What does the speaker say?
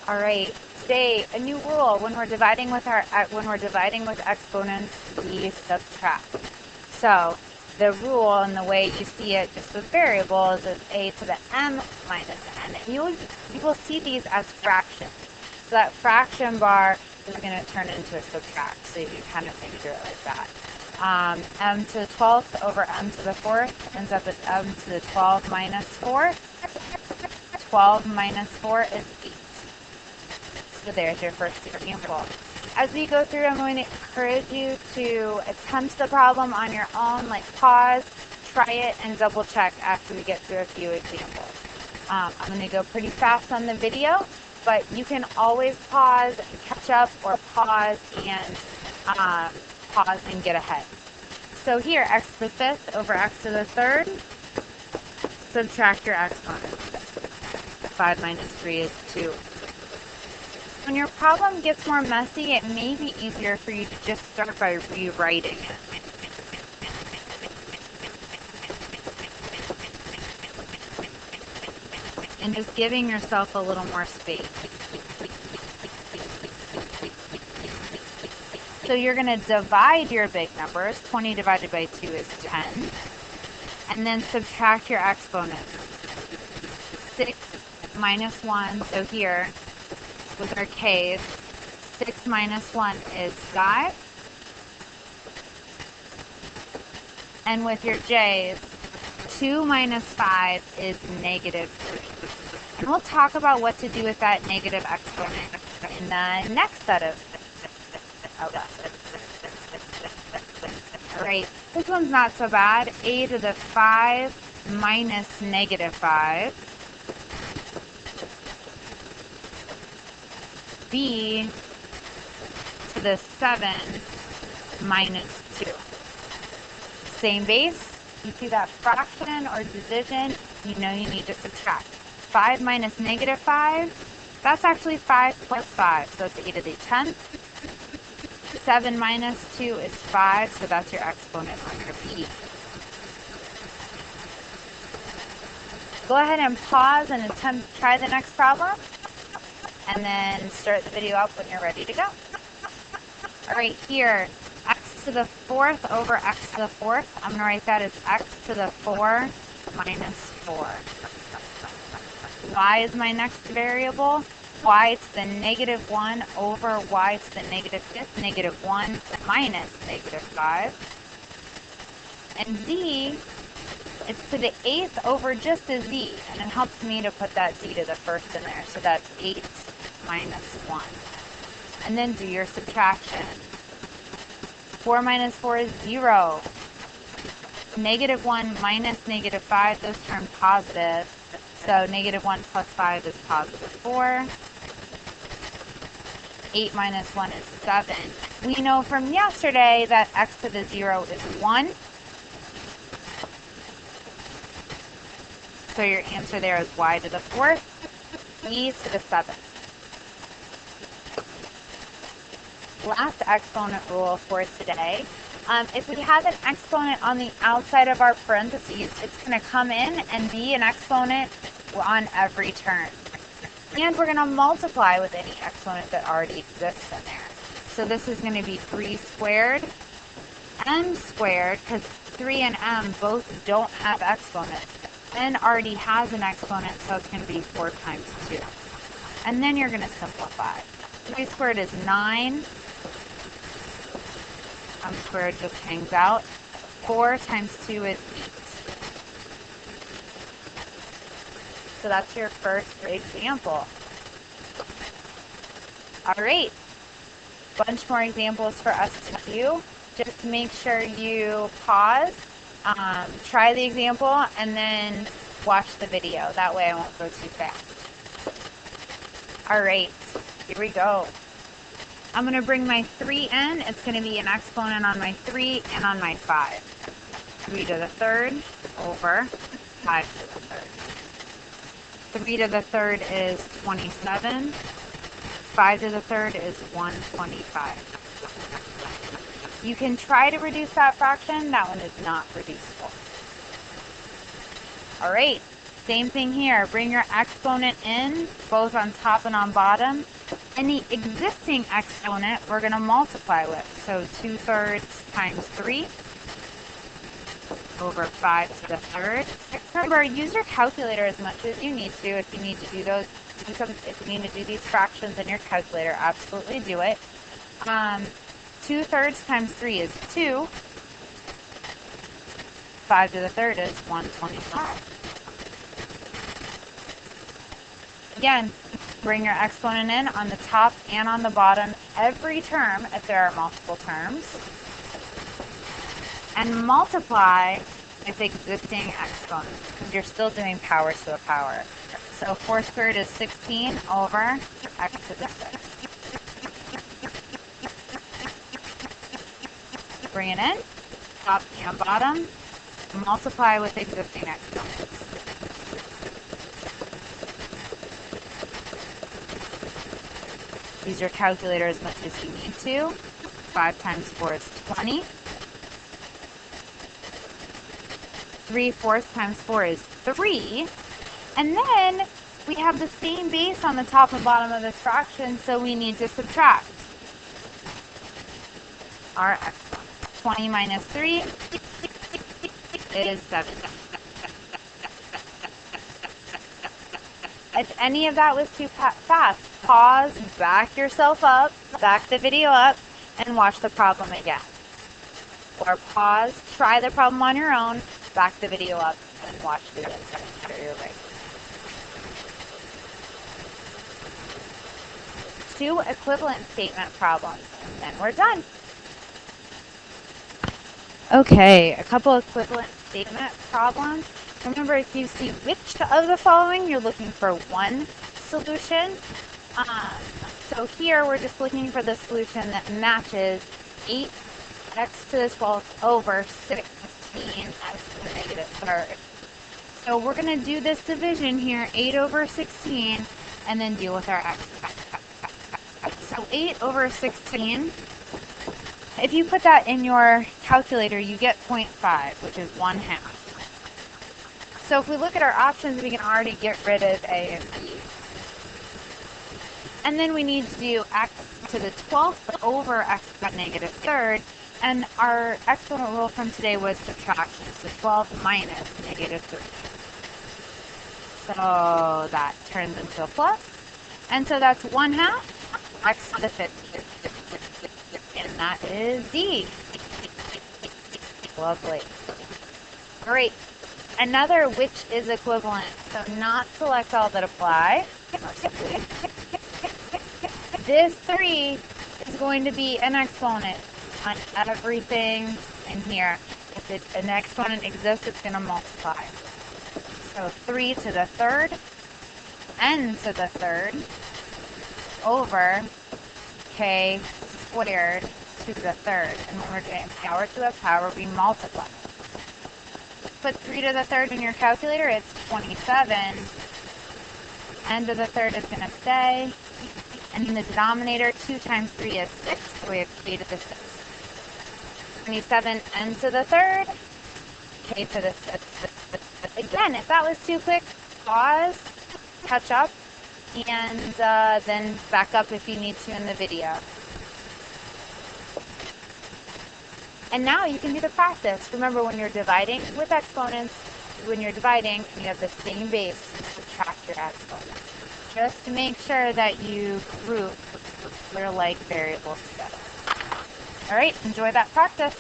All right, today a new rule: when we're dividing with exponents, we subtract. So the rule and the way you see it just with variables is a to the m minus n. And you will see these as fractions. So that fraction bar is going to turn into a subtract. So you can kind of think through it like that. M to the 12th over m to the 4th ends up as m to the 12 minus 4. 12 minus 4 is 8. So there's your first example. As we go through, I'm going to encourage you to attempt the problem on your own, like pause, try it, and double check after we get through a few examples. I'm going to go pretty fast on the video, but you can always pause and catch up, or pause and get ahead. So here, x to the 5th over x to the 3rd, subtract your exponent. 5 minus 3 is 2. When your problem gets more messy, it may be easier for you to just start by rewriting it. And just giving yourself a little more space. So you're going to divide your big numbers. 20 divided by 2 is 10. And then subtract your exponents. 6 minus 1, so here, with our k's, 6 minus 1 is 5. And with your j's, 2 minus 5 is negative 3. And we'll talk about what to do with that negative exponent in the next set of Alright, this one's not so bad. A to the 5 minus negative 5. B to the 7 minus 2. Same base. You see that fraction or division, you know you need to subtract. 5 minus negative 5, that's actually 5 plus 5, so it's a to the 10th. 7 minus 2 is 5, so that's your exponent on your B. Go ahead and pause and try the next problem, and then start the video up when you're ready to go. All right, here, x to the 4th over x to the 4th. I'm going to write that as x to the 4 minus 4. Y is my next variable. Y to the negative 1 over y to the negative 5th, negative 1 minus negative 5. And z is to the 8th over just a z, and it helps me to put that z to the 1st in there, so that's 8 minus 1. And then do your subtraction. 4 minus 4 is 0. Negative 1 minus negative 5, those turn positive. So negative 1 plus 5 is positive 4. 8 minus 1 is 7. We know from yesterday that x to the 0 is 1. So your answer there is y to the 4th, e to the 7th. Last exponent rule for today. If we have an exponent on the outside of our parentheses, it's going to come in and be an exponent on every term. And we're going to multiply with any exponent that already exists in there. So this is going to be 3 squared, m squared, because 3 and m both don't have exponents. N already has an exponent, so it's going to be 4 times 2. And then you're going to simplify. 3 squared is 9. M squared just hangs out. 4 times 2 is 8. So that's your first example. All right. Bunch more examples for us to do. Just make sure you pause, try the example, and then watch the video. That way I won't go too fast. All right, here we go. I'm going to bring my 3 in. It's going to be an exponent on my 3 and on my 5. 3 to the 3rd over 5 to the 3rd. 3 to the 3rd is 27. 5 to the 3rd is 125. You can try to reduce that fraction. That one is not reducible. All right, Same thing here. Bring your exponent in, both on top and on bottom. Any existing exponent we're going to multiply with. So 2/3 times 3 over 5 to the third. Remember, use your calculator as much as you need to. If you need to do those, if you need to do these fractions in your calculator, absolutely do it. 2/3 times 3 is 2. 5 to the third is 125. Again, bring your exponent in on the top and on the bottom every term if there are multiple terms. And multiply with existing exponents because you're still doing power to a power. So 4 squared is 16 over x to the 6. Bring it in, top and bottom, multiply with existing exponents. Use your calculator as much as you need to. 5 times 4 is 20. 3/4 times 4 is 3. And then we have the same base on the top and bottom of this fraction, so we need to subtract our exponent. 20 minus 3 is 7. If any of that was too fast, pause, back yourself up, back the video up, and watch the problem again. Or pause, try the problem on your own, back the video up, and watch the video. Make sure you're right. 2 equivalent statement problems, and then we're done. Okay, a couple equivalent statement problems. Remember, if you see which of the following, you're looking for one solution. So here we're just looking for the solution that matches 8x to the 12th over 16x to the negative third. So we're going to do this division here, 8 over 16, and then deal with our x. So 8 over 16, if you put that in your calculator, you get 0.5, which is 1/2. So if we look at our options, we can already get rid of a and b. And then we need to do x to the 12th over x to the negative third. And our exponent rule from today was subtraction. So 12 minus negative 3. So that turns into a plus. And so that's 1/2 x to the 50th. And that is D. Lovely. Great. Another which is equivalent. So not select all that apply. This 3 is going to be an exponent on everything in here. If an exponent exists, it's going to multiply. So 3 to the third, n to the third, over k squared to the third. And when we're doing power to a power, we multiply. Put 3 to the third in your calculator, it's 27. N to the third is going to stay. And in the denominator, 2 times 3 is 6, so we have k to the 6th. 27 n to the third, k to the 6th. Again, if that was too quick, pause, catch up, and then back up if you need to in the video. And now you can do the practice. Remember, when you're dividing with exponents, when you're dividing, you have the same base, subtract your exponents. Just to make sure that you group your like variables together. All right, enjoy that practice.